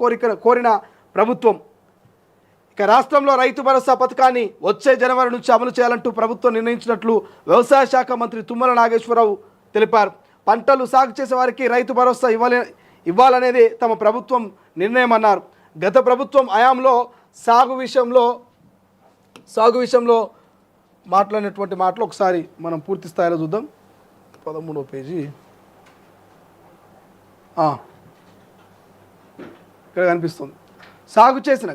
కోరిన ప్రభుత్వం ఇక రాష్ట్రంలో రైతు భరోసా పథకాన్ని వచ్చే జనవరి నుంచి అమలు చేయాలంటూ ప్రభుత్వం నిర్ణయించినట్లు వ్యవసాయ శాఖ మంత్రి తుమ్మల నాగేశ్వరరావు తెలిపారు. పంటలు సాగు చేసే వారికి రైతు భరోసా ఇవ్వాలనేది తమ ప్రభుత్వం నిర్ణయం అన్నారు. గత ప్రభుత్వం హయాంలో సాగు విషయంలో మాట్లాడినటువంటి మాటలు ఒకసారి మనం పూర్తి స్థాయిలో చూద్దాం. 13వ పేజీ ఇక్కడ కనిపిస్తుంది.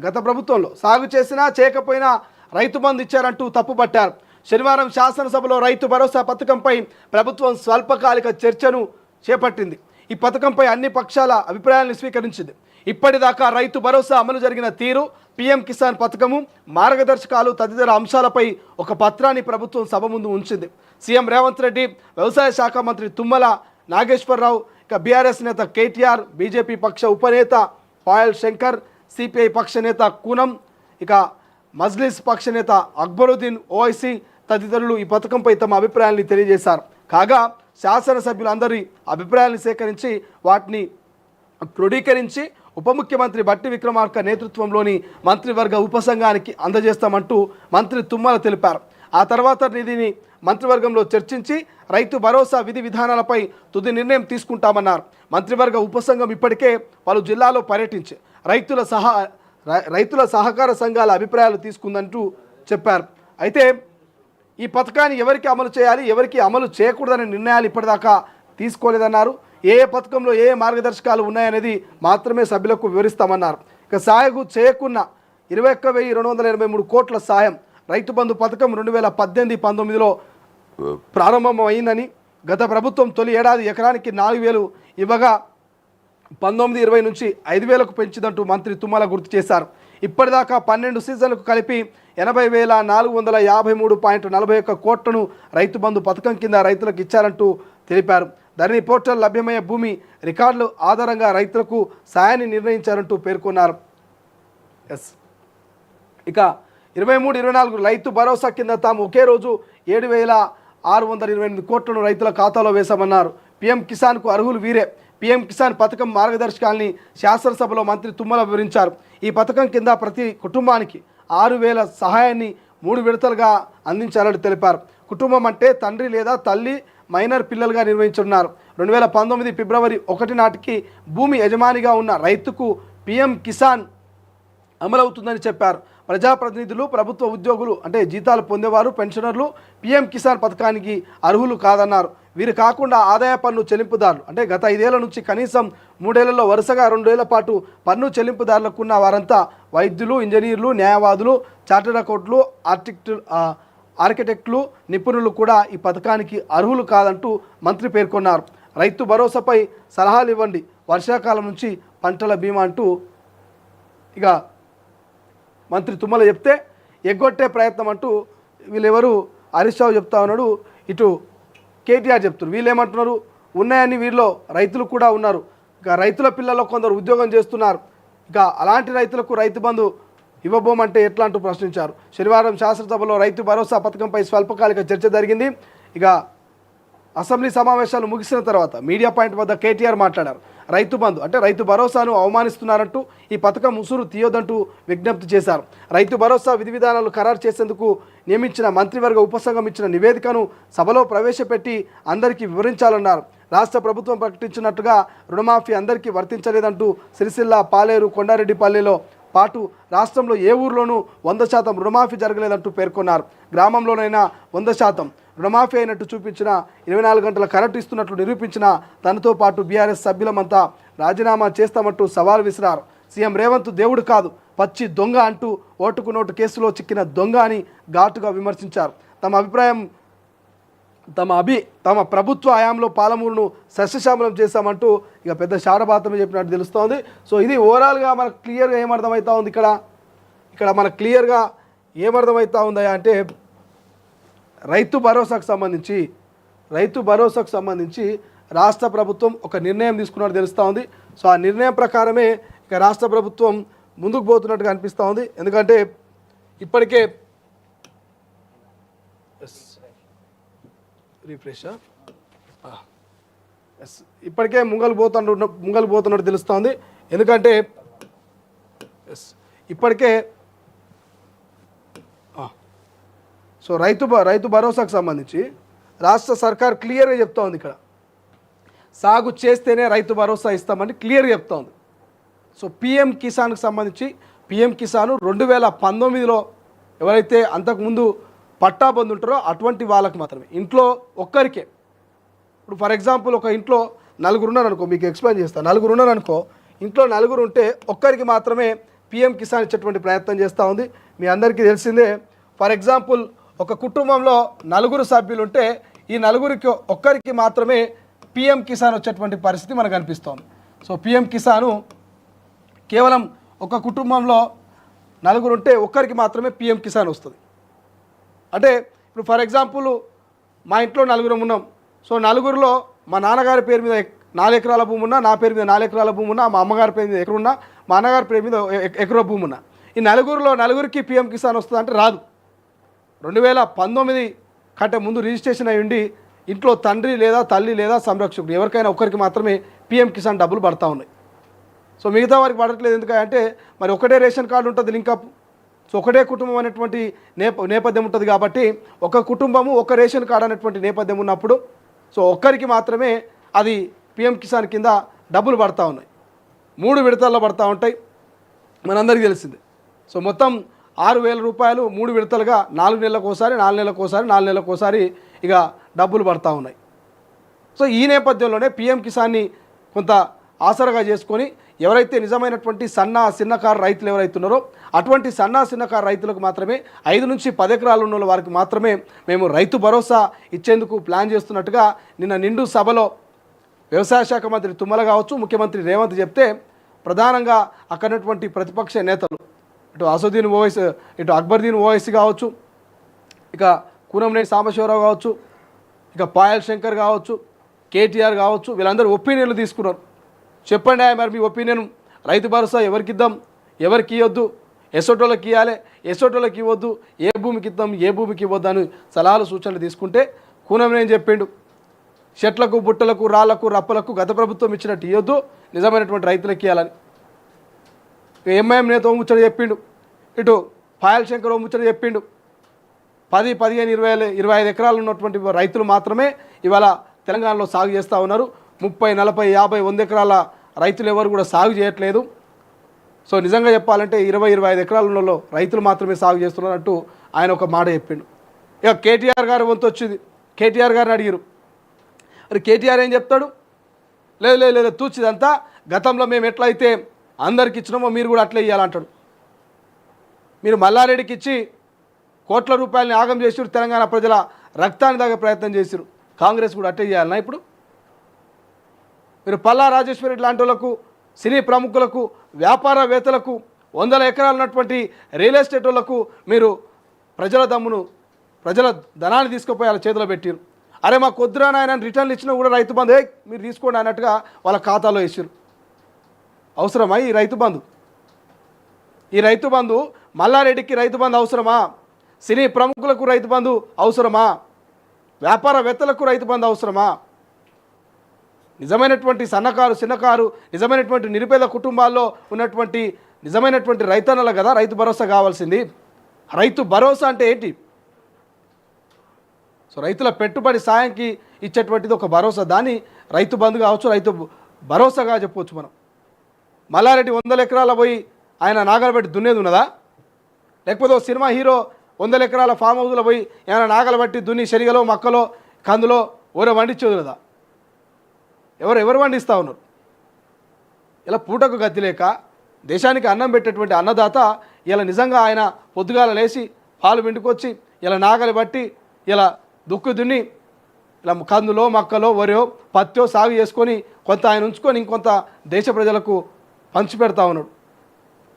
గత ప్రభుత్వంలో సాగు చేసినా చేయకపోయినా రైతు బంధు ఇచ్చారంటూ తప్పుపట్టారు. శనివారం శాసనసభలో రైతు భరోసా పథకంపై ప్రభుత్వం స్వల్పకాలిక చర్చను చేపట్టింది. ఈ పథకంపై అన్ని పక్షాల అభిప్రాయాలను స్వీకరించింది. ఇప్పటిదాకా రైతు భరోసా అమలు జరిగిన తీరు, పీఎం కిసాన్ పథకము, మార్గదర్శకాలు తదితర అంశాలపై ఒక పత్రాన్ని ప్రభుత్వం సభ ముందు ఉంచింది. సీఎం రేవంత్ రెడ్డి, వ్యవసాయ శాఖ మంత్రి తుమ్మల నాగేశ్వరరావు, ఇక బీఆర్ఎస్ నేత కేటీఆర్, బీజేపీ పక్ష ఉపనేత పాయల్ శంకర్, సిపిఐ పక్ష నేత కూనం, ఇక మజ్లిస్ పక్ష నేత అక్బరుద్దీన్ ఓవైసీ తదితరులు ఈ పథకంపై తమ అభిప్రాయాన్ని తెలియజేశారు. కాగా శాసనసభ్యులందరి అభిప్రాయాలను సేకరించి వాటిని క్రోడీకరించి ఉప ముఖ్యమంత్రి బట్టి విక్రమార్క నేతృత్వంలోని మంత్రివర్గ ఉపసంఘానికి అందజేస్తామంటూ మంత్రి తుమ్మల తెలిపారు. ఆ తర్వాత దీనిని మంత్రివర్గంలో చర్చించి రైతు భరోసా విధి విధానాలపై తుది నిర్ణయం తీసుకుంటామన్నారు. మంత్రివర్గ ఉపసంఘం ఇప్పటికే పలు జిల్లాల్లో పర్యటించి రైతుల సహకార సంఘాల అభిప్రాయాలు తీసుకుందంటూ చెప్పారు. అయితే ఈ పథకాన్ని ఎవరికి అమలు చేయాలి, ఎవరికి అమలు చేయకూడదనే నిర్ణయాలు ఇప్పటిదాకా తీసుకోలేదన్నారు. ఏ పథకంలో ఏ మార్గదర్శకాలు ఉన్నాయనేది మాత్రమే సభ్యులకు వివరిస్తామన్నారు. ఇక సాగు చేయకున్న 21,283 కోట్ల సాయం రైతు బంధు పథకం 2018-19లో ప్రారంభమైందని, గత ప్రభుత్వం తొలి ఏడాది ఎకరానికి 4,000 ఇవ్వగా 19-20 నుంచి 5,000కు పెంచిందంటూ మంత్రి తుమ్మల గుర్తు చేశారు. ఇప్పటిదాకా 12 సీజన్లకు కలిపి 80,453.41 కోట్లను రైతు బంధు పథకం కింద రైతులకు ఇచ్చారంటూ తెలిపారు. ధరణి పోర్టల్ లభ్యమయ్యే భూమి రికార్డుల ఆధారంగా రైతులకు సాయాన్ని నిర్ణయించారంటూ పేర్కొన్నారు. ఇక 23-24 రైతు భరోసా కింద తాము ఒకే రోజు 7,628 కోట్లను రైతుల ఖాతాలో వేశామన్నారు. పీఎం కిసాన్కు అర్హులు వీరే. పీఎం కిసాన్ పథకం మార్గదర్శకాల్ని శాసనసభలో మంత్రి తుమ్మల వివరించారు. ఈ పథకం కింద ప్రతి కుటుంబానికి 6,000 సహాయాన్ని 3 విడతలుగా అందించాలని తెలిపారు. కుటుంబం అంటే తండ్రి లేదా తల్లి, మైనర్ పిల్లలుగా నిర్వహించున్నారు. 2019 ఫిబ్రవరి 1 నాటికి భూమి యజమానిగా ఉన్న రైతుకు పీఎం కిసాన్ అమలవుతుందని చెప్పారు. ప్రజాప్రతినిధులు, ప్రభుత్వ ఉద్యోగులు అంటే జీతాలు పొందేవారు, పెన్షనర్లు పీఎం కిసాన్ పథకానికి అర్హులు కాదన్నారు. వీరు కాకుండా ఆదాయ పన్ను చెల్లింపుదారులు అంటే గత 5 ఏళ్ల నుంచి కనీసం 3 ఏళ్లలో వరుసగా 2 ఏళ్ల పాటు పన్ను చెల్లింపుదారులకున్న వారంతా వైద్యులు, ఇంజనీర్లు, న్యాయవాదులు, చార్టెడ్ అకౌంట్లు, ఆర్కిటెక్టులు, నిపుణులు కూడా ఈ పథకానికి అర్హులు కాదంటూ మంత్రి పేర్కొన్నారు. రైతు భరోసాపై సలహాలు ఇవ్వండి, వర్షాకాలం నుంచి పంటల బీమా అంటూ ఇక మంత్రి తుమ్మల చెప్తే ఎగ్గొట్టే ప్రయత్నం అంటూ వీళ్ళెవరు హరీష్ రావు చెప్తా ఉన్నాడు, ఇటు కేటీఆర్ చెప్తున్నారు. వీళ్ళు ఏమంటున్నారు, ఉన్నాయని వీరిలో రైతులు కూడా ఉన్నారు. ఇక రైతుల పిల్లల్లో కొందరు ఉద్యోగం చేస్తున్నారు. ఇక అలాంటి రైతులకు రైతు బంధు ఇవ్వబోమంటే ఎట్లా అంటూ ప్రశ్నించారు. శనివారం శాసనసభలో రైతు భరోసా పథకంపై స్వల్పకాలిక చర్చ జరిగింది. ఇక అసెంబ్లీ సమావేశాలు ముగిసిన తర్వాత మీడియా పాయింట్ వద్ద కేటీఆర్ మాట్లాడారు. రైతు బంధు అంటే రైతు భరోసాను అవమానిస్తున్నారంటూ ఈ పథకం ఉసురు తీయొద్దంటూ విజ్ఞప్తి చేశారు. రైతు భరోసా విధి విధానాలు ఖరారు చేసేందుకు నియమించిన మంత్రివర్గ ఉపసంఘం ఇచ్చిన నివేదికను సభలో ప్రవేశపెట్టి అందరికీ వివరించాలన్నారు. రాష్ట్ర ప్రభుత్వం ప్రకటించినట్టుగా రుణమాఫీ అందరికీ వర్తించలేదంటూ సిరిసిల్ల, పాలేరు, కొండారెడ్డిపల్లిలో పాటు రాష్ట్రంలో ఏ ఊర్లోనూ 100% రుణమాఫీ జరగలేదంటూ పేర్కొన్నారు. గ్రామంలోనైనా 100% రుణమాఫీ అయినట్టు చూపించిన, 24 గంటల కరెంటు ఇస్తున్నట్లు నిరూపించిన తనతో పాటు బీఆర్ఎస్ సభ్యులమంతా రాజీనామా చేస్తామంటూ సవాల్ విసిరారు. సీఎం రేవంత్ దేవుడు కాదు, పచ్చి దొంగ అంటూ ఓటుకు నోటు కేసులో చిక్కిన దొంగ అని ఘాటుగా విమర్శించారు. తమ ప్రభుత్వ హయాంలో పాలమూరును సస్యశ్యామలం చేశామంటూ ఇక పెద్ద శారభాతమే చెప్పినట్టు తెలుస్తోంది. సో ఇది ఓవరాల్గా మనకు క్లియర్గా ఏమర్థమవుతా ఉంది, ఇక్కడ మనకు క్లియర్గా ఏమర్థమవుతా ఉందా అంటే రైతు భరోసాకు సంబంధించి రాష్ట్ర ప్రభుత్వం ఒక నిర్ణయం తీసుకున్నట్టు తెలుస్తూ ఉంది. సో ఆ నిర్ణయం ప్రకారమే ఇక రాష్ట్ర ప్రభుత్వం ముందుకు పోతున్నట్టుగా అనిపిస్తూ ఉంది. ఎందుకంటే ఇప్పటికే ఇప్పటికే ముంగలు పోతున్నట్టు తెలుస్తోంది. ఎందుకంటే ఎస్ ఇప్పటికే సో రైతు భరోసాకు సంబంధించి రాష్ట్ర సర్కార్ క్లియర్గా చెప్తా ఉంది. ఇక్కడ సాగు చేస్తేనే రైతు భరోసా ఇస్తామని క్లియర్గా చెప్తా ఉంది. సో పిఎం కిసాన్కి సంబంధించి పిఎం కిసాన్ 2019లో ఎవరైతే అంతకుముందు పట్టాబందు ఉంటారో అటువంటి వాళ్ళకి మాత్రమే, ఇంట్లో ఒక్కరికే. ఇప్పుడు ఫర్ ఎగ్జాంపుల్ ఒక ఇంట్లో నలుగురు ఉన్నారు అనుకో, మీకు ఎక్స్ప్లెయిన్ చేస్తాను. నలుగురు ఉన్నారు అనుకో, ఇంట్లో నలుగురు ఉంటే ఒక్కరికి మాత్రమే పిఎం కిసాన్ ఇచ్చేటువంటి ప్రయత్నం చేస్తూ ఉంది. మీ అందరికీ తెలిసిందే. ఫర్ ఎగ్జాంపుల్ ఒక కుటుంబంలో నలుగురు సభ్యులు ఉంటే ఈ నలుగురికి ఒక్కరికి మాత్రమే పిఎం కిసాన్ వచ్చేటువంటి పరిస్థితి మనకు కనిపిస్తోంది. సో పిఎం కిసాను కేవలం ఒక కుటుంబంలో నలుగురు ఉంటే ఒక్కరికి మాత్రమే పిఎం కిసాన్ వస్తుంది. అంటే ఇప్పుడు ఫర్ ఎగ్జాంపుల్ మా ఇంట్లో నలుగురం ఉన్నాం. సో నలుగురిలో మా నాన్నగారి పేరు మీద 4 ఎకరాల భూమి ఉన్నా, నా పేరు మీద 4 ఎకరాల భూమి ఉన్నా, మా అమ్మగారి పేరు మీద ఎకరం ఉన్నా, మా అన్నగారి పేరు మీద ఎకరం భూమి ఉన్నా, ఈ నలుగురికి పిఎం కిసాన్ వస్తుంది అంటే రాదు. 2019 కంటే ముందు రిజిస్ట్రేషన్ అయ్యి ఉండి ఇంట్లో తండ్రి లేదా తల్లి లేదా సంరక్షకుడు ఎవరికైనా ఒక్కరికి మాత్రమే పిఎం కిసాన్ డబ్బులు పడతా ఉన్నాయి. సో మిగతా వారికి పడట్లేదు. ఎందుకంటే మరి ఒకటే రేషన్ కార్డు ఉంటుంది లింకప్. సో ఒకటే కుటుంబం అనేటువంటి నేపథ్యం ఉంటుంది కాబట్టి ఒక కుటుంబము ఒక రేషన్ కార్డు అనేటువంటి నేపథ్యం ఉన్నప్పుడు సో ఒక్కరికి మాత్రమే అది పిఎం కిసాన్ కింద డబ్బులు పడతా ఉన్నాయి. 3 విడతల్లో పడతా ఉంటాయి, మనందరికీ తెలిసిందే. సో మొత్తం 6,000 రూపాయలు 3 విడతలుగా 4 నెలలకు ఒకసారి 4 నెలలకు ఒకసారి 4 నెలలకు ఒకసారి ఇక డబ్బులు పడతా ఉన్నాయి. సో ఈ నేపథ్యంలోనే పిఎం కిసాన్ని కొంత ఆసరగా చేసుకొని ఎవరైతే నిజమైనటువంటి చిన్నకారు రైతులు ఎవరైతే ఉన్నారో అటువంటి చిన్నకారు రైతులకు మాత్రమే 5 నుంచి 10 ఎకరాలు ఉన్న వారికి మాత్రమే మేము రైతు భరోసా ఇచ్చేందుకు ప్లాన్ చేస్తున్నట్టుగా నిన్న నిండు సభలో వ్యవసాయ శాఖ మంత్రి తుమ్మల కావచ్చు, ముఖ్యమంత్రి రేవంత్ చెప్తే ప్రధానంగా అక్కడటువంటి ప్రతిపక్ష నేతలు ఇటు అసదుద్దీన్ ఓవైసీ, ఇటు అక్బరుద్దీన్ ఓవైసీ కావచ్చు, ఇక కూనంనేని సాంబశివరావు కావచ్చు, ఇక పాయల్ శంకర్ కావచ్చు, కేటీఆర్ కావచ్చు, వీళ్ళందరూ ఒపీనియన్లు తీసుకున్నారు. చెప్పండి మరి మీ ఒపీనియన్, రైతు భరోసా ఎవరికి ఇద్దాం, ఎవరికి ఇవ్వద్దు, ఎసోటోళ్ళకి ఇవ్వాలి, ఎసోటోళ్ళకి ఇవ్వద్దు, ఏ భూమికి ఇద్దాం, ఏ భూమికి ఇవ్వద్దు అని సలహాలు సూచనలు తీసుకుంటే కూనంనేని చెప్పిండు చెట్లకు బుట్టలకు రాళ్లకు రప్పలకు గత ప్రభుత్వం ఇచ్చినట్టు ఇవ్వద్దు, నిజమైనటువంటి రైతులకు ఇవ్వాలని. ఎంఐఎం నేత ఓ ముచ్చట చెప్పిండు, ఇటు పాయల్ శంకర్ ఓ ముచ్చట చెప్పిండు. 10, 15, 20, 25 ఎకరాలు ఉన్నటువంటి రైతులు మాత్రమే ఇవాళ తెలంగాణలో సాగు చేస్తూ ఉన్నారు. 30, 40, 50, 100 ఎకరాల రైతులు ఎవరు కూడా సాగు చేయట్లేదు. సో నిజంగా చెప్పాలంటే 20, 25 ఎకరాలలో రైతులు మాత్రమే సాగు చేస్తున్నట్టు ఆయన ఒక మాట చెప్పిండు. ఇక కేటీఆర్ గారు వంతు వచ్చింది. కేటీఆర్ గారిని అడిగారు, మరి కేటీఆర్ ఏం చెప్తాడు, లేదు తూచిదంతా గతంలో మేము ఎట్లయితే అందరికి ఇచ్చినామో మీరు కూడా అట్లే ఇవ్వాలంటాడు. మీరు మల్లారెడ్డికి ఇచ్చి కోట్ల రూపాయలని ఆగం చేసిరు, తెలంగాణ ప్రజల రక్తాన్ని దాగే ప్రయత్నం చేసిరు, కాంగ్రెస్ కూడా అట్టే చేయాలన్నా? ఇప్పుడు మీరు పల్లా రాజేశ్వరి లాంటి వాళ్ళకు, సినీ ప్రముఖులకు, వ్యాపారవేత్తలకు, 100 ఎకరాలు ఉన్నటువంటి రియల్ ఎస్టేట్ వాళ్ళకు మీరు ప్రజల ధనాన్ని తీసుకుపోయి వాళ్ళ చేతిలో పెట్టారు. అరే మా కొద్దురా నాయన రిటర్న్లు ఇచ్చినా కూడా రైతు బంధు మీరు తీసుకోండి అన్నట్టుగా వాళ్ళ ఖాతాలో వేసారు. అవసరమా ఈ రైతు బంధు? ఈ రైతు బంధు మల్లారెడ్డికి రైతు బంధు అవసరమా? సినీ ప్రముఖులకు రైతు బంధు అవసరమా? వ్యాపారవేత్తలకు రైతు బంధు అవసరమా? నిజమైనటువంటి చిన్నకారు నిజమైనటువంటి నిరుపేద కుటుంబాల్లో ఉన్నటువంటి నిజమైనటువంటి రైతన్నలు కదా రైతు భరోసా కావాల్సింది. రైతు భరోసా అంటే ఏంటి? సో రైతుల పెట్టుబడి సాయంకి ఇచ్చేటువంటిది ఒక భరోసా. దాన్ని రైతు బంధు కావచ్చు, రైతు భరోసాగా చెప్పవచ్చు మనం. మల్లారెడ్డి 100 ఎకరాల పోయి ఆయన నాగలబెట్టి దున్నేది ఉన్నదా? లేకపోతే ఒక సినిమా హీరో 100 ఎకరాల ఫామ్ హౌస్లో పోయి ఏమైనా నాగలబెట్టి దున్ని శనిగలో మక్కలో కందులో ఓరో వండించేది కదా? ఎవరు వండిస్తూ ఉన్నారు? ఇలా పూటకు గతి లేక దేశానికి అన్నం పెట్టేటువంటి అన్నదాత ఇలా నిజంగా ఆయన పొద్దుగాల లేచి పాలు పిండుకొచ్చి ఇలా నాగలి బట్టి ఇలా దుక్కు దున్ని ఇలా కందులో మక్కలో వరో పత్తో సాగు చేసుకొని కొంత ఆయన ఉంచుకొని ఇంకొంత దేశ ప్రజలకు పంచిపెడతా ఉన్నాడు.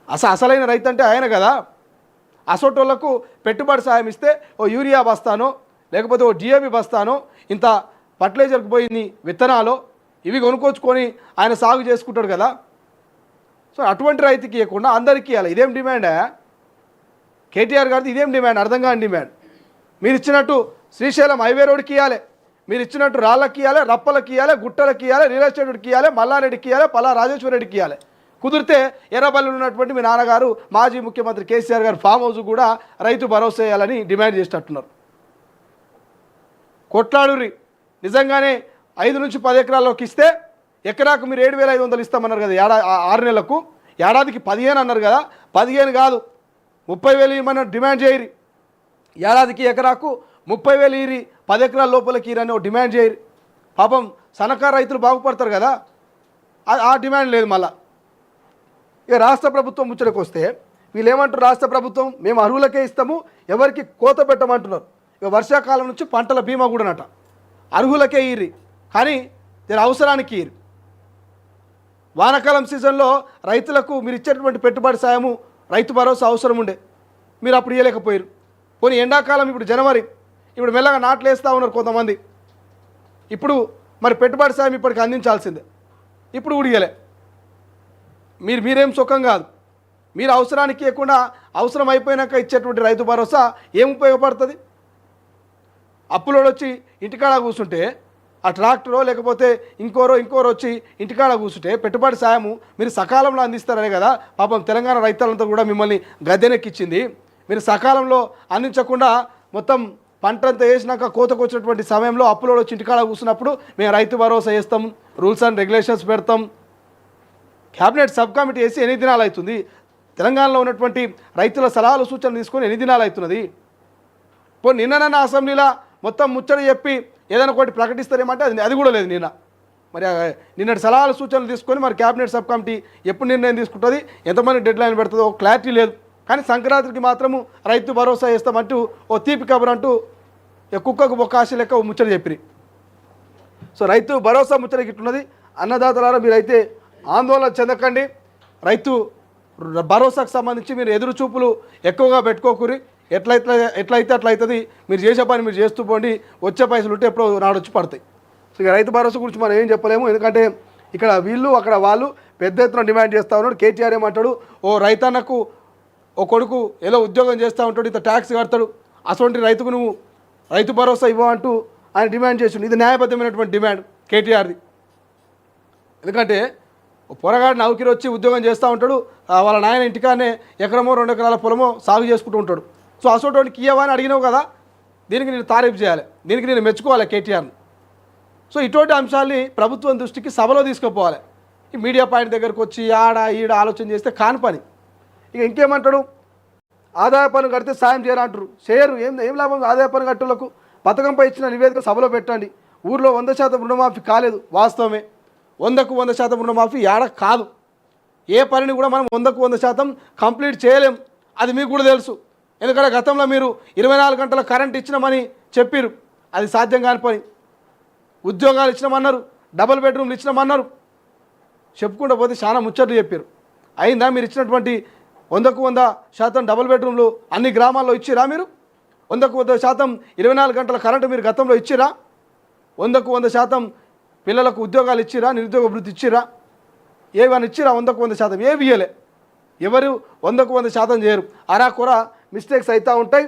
అసలైన రైతు అంటే ఆయన కదా. అసోటోళ్లకు పెట్టుబడి సాయం ఇస్తే ఓ యూరియా బస్తానో లేకపోతే ఓ డిఏపి బస్తానో ఇంత ఫర్టిలైజర్కి పోయింది విత్తనాలు ఇవి కొనుక్కొచ్చుకొని ఆయన సాగు చేసుకుంటాడు కదా. సో అటువంటి రైతుకి ఇవ్వకుండా అందరికీ ఇవ్వాలి. ఇదేం డిమాండా? కేటీఆర్ గారిది ఇదేం డిమాండ్? అర్థం కాని డిమాండ్. మీరు ఇచ్చినట్టు శ్రీశైలం హైవే రోడ్కి ఇవ్వాలి, మీరు ఇచ్చినట్టు రాళ్ళకి ఇవ్వాలి, రప్పలకి ఇవ్వాలి, గుట్టలకి ఇవ్వాలి, రియల్ ఎస్టేట్కి ఇవ్వాలి, మల్లారెడ్డికి ఇవ్వాలి, పల్లా రాజేశ్వర రెడ్డికి ఇవ్వాలి. కుదిరితే ఎర్రబల్లిలో ఉన్నటువంటి మీ నాన్నగారు మాజీ ముఖ్యమంత్రి కేసీఆర్ గారు ఫామ్ హౌస్ కూడా రైతు భరోసా చేయాలని డిమాండ్ చేసేటట్టున్నారు. కొట్లాడురి. నిజంగానే 5 నుంచి 10 ఎకరాల్లోకి ఇస్తే ఎకరాకు మీరు 7,500 ఇస్తామన్నారు కదా 6 నెలలకు, ఏడాదికి 15 అన్నారు కదా, 15 కాదు 30,000 ఇవ్వమని డిమాండ్ చేయరు. ఏడాదికి ఎకరాకు 30,000 ఇరి, 10 ఎకరాల లోపలికి ఇరని డిమాండ్ చేయరు. పాపం సన్నకారు రైతులు బాగుపడతారు కదా, ఆ డిమాండ్ లేదు. మళ్ళా ఇక రాష్ట్ర ప్రభుత్వం ముచ్చటకు వస్తే వీళ్ళు ఏమంటారు, రాష్ట్ర ప్రభుత్వం మేము అర్హులకే ఇస్తాము, ఎవరికి కోత పెట్టమంటున్నారు. ఇక వర్షాకాలం నుంచి పంటల బీమా కూడానట అర్హులకే ఇరి, కానీ దీని అవసరానికి ఇరి. వానాకాలం సీజన్లో రైతులకు మీరు ఇచ్చేటువంటి పెట్టుబడి సాయము రైతు భరోసా అవసరం ఉండే, మీరు అప్పుడు ఇవ్వలేకపోయారు. పోనీ ఎండాకాలం ఇప్పుడు జనవరి, ఇప్పుడు మెల్లగా నాట్లు వేస్తూ ఉన్నారు కొంతమంది, ఇప్పుడు మరి పెట్టుబడి సాయం ఇప్పటికి అందించాల్సిందే, ఇప్పుడు ఉడిగలే. మీరేం సుఖం కాదు. మీరు అవసరానికి ఇవ్వకుండా అవసరం అయిపోయినాక ఇచ్చేటువంటి రైతు భరోసా ఏం ఉపయోగపడుతుంది? అప్పులోడు వచ్చి ఇంటికాడ కూర్చుంటే ఆ ట్రాక్టరో లేకపోతే ఇంకోరో వచ్చి ఇంటికాడ కూర్చుంటే పెట్టుబడి సాయము మీరు సకాలంలో అందిస్తారనే కదా పాపం తెలంగాణ రైతులంతా కూడా మిమ్మల్ని గద్దెనెక్కిచ్చింది. మీరు సకాలంలో అందించకుండా మొత్తం పంట అంతా వేసినాక కోతకు వచ్చినటువంటి సమయంలో అప్పులోడు వచ్చి ఇంటికాడ కూర్చున్నప్పుడు మేము రైతు భరోసా వేస్తాం, రూల్స్ అండ్ రెగ్యులేషన్స్ పెడతాం. క్యాబినెట్ సబ్ కమిటీ వేసి ఎన్ని దినాలు అవుతుంది? తెలంగాణలో ఉన్నటువంటి రైతుల సలహాలు సూచనలు తీసుకొని ఎన్ని దినాలు అవుతున్నది? నిన్న అసెంబ్లీలో మొత్తం ముచ్చట చెప్పి ఏదైనా ఒకటి ప్రకటిస్తారేమంటే అది కూడా లేదు. మరి నిన్నటి సలహాలు సూచనలు తీసుకొని మరి క్యాబినెట్ సబ్ కమిటీ ఎప్పుడు నిర్ణయం తీసుకుంటుంది, ఎంతమంది డెడ్ లైన్ పెడుతుందో క్లారిటీ లేదు. కానీ సంక్రాంతికి మాత్రము రైతు భరోసా వేస్తామంటూ ఓ తీపి కబురు అంటూ కుక్కకు బొక్కాశ లెక్క ముచ్చట చెప్పిరి. సో రైతు భరోసా ముచ్చటకి ఇట్లున్నది. అన్నదాతలారా మీరైతే ఆందోళన చెందకండి. రైతు భరోసాకు సంబంధించి మీరు ఎదురు చూపులు ఎక్కువగా పెట్టుకోకూరి. ఎట్లయితే అట్లయితుంది, మీరు చేసే పని మీరు చేస్తూ పోండి, వచ్చే పైసలు ఉంటే ఎప్పుడో నాడొచ్చి పడతాయి. సో ఇక రైతు భరోసా గురించి మనం ఏం చెప్పలేము, ఎందుకంటే ఇక్కడ వీళ్ళు అక్కడ వాళ్ళు పెద్ద ఎత్తున డిమాండ్ చేస్తూ ఉన్నాడు. కేటీఆర్ ఏమంటాడు, ఓ రైతన్నకు ఓ కొడుకు ఏదో ఉద్యోగం చేస్తూ ఉంటాడు, ఇంత ట్యాక్స్ కడతాడు, అటువంటి రైతుకు నువ్వు రైతు భరోసా ఇవ్వమంటూ ఆయన డిమాండ్ చేసిండు. ఇది న్యాయబద్ధమైనటువంటి డిమాండ్ కేటీఆర్ది. ఎందుకంటే పొరగాడు నౌకరి వచ్చి ఉద్యోగం చేస్తూ ఉంటాడు, వాళ్ళ నాయన ఇంటికానే ఎకరమో 2 ఎకరాల పొలమో సాగు చేసుకుంటూ ఉంటాడు. సో అసోటోనికి ఇవ్వని అడిగినావు కదా, దీనికి నేను తారీఫ్ చేయాలి, దీనికి నేను మెచ్చుకోవాలి కేటీఆర్ని. సో ఇటువంటి అంశాల్ని ప్రభుత్వం దృష్టికి సభలో తీసుకుపోవాలి. ఈ మీడియా పాయింట్ దగ్గరకు వచ్చి ఈడ ఆలోచన చేస్తే కాని పని. ఇక ఇంకేమంటాడు, ఆదాయ పన్ను కడితే సాయం చేయరంటారు, చేయరు. ఏం లాభం ఆదాయ పన్ను కట్టులకు? పథకంపై ఇచ్చిన నివేదిక సభలో పెట్టండి. ఊర్లో 100% రుణమాఫీ కాలేదు, వాస్తవమే. 100కు 100% రుణమాఫీ ఏడ కాదు. ఏ పనిని కూడా మనం 100కు 100% కంప్లీట్ చేయలేం, అది మీకు కూడా తెలుసు. ఎందుకంటే గతంలో మీరు 24 గంటల కరెంట్ ఇచ్చినామని చెప్పారు, అది సాధ్యం కాని పని. ఉద్యోగాలు ఇచ్చినామన్నారు, డబుల్ బెడ్రూమ్లు ఇచ్చినామన్నారు, చెప్పుకుంటూ పోతే చాలా ముచ్చట్లు చెప్పారు. అయిందా? మీరు ఇచ్చినటువంటి 100కు 100% డబుల్ బెడ్రూమ్లు అన్ని గ్రామాల్లో ఇచ్చిరా? మీరు 100కు 100% 24 గంటల కరెంటు మీరు గతంలో ఇచ్చిరా? 100కు 100% పిల్లలకు ఉద్యోగాలు ఇచ్చిరా? నిరుద్యోగ వృత్తి ఇచ్చిరా? ఏమైనా ఇచ్చిరా? 100కు 100% ఏవి ఇవ్వలే. ఎవరు 100కు 100% చేయరు. అరాకొర మిస్టేక్స్ అవుతూ ఉంటాయి.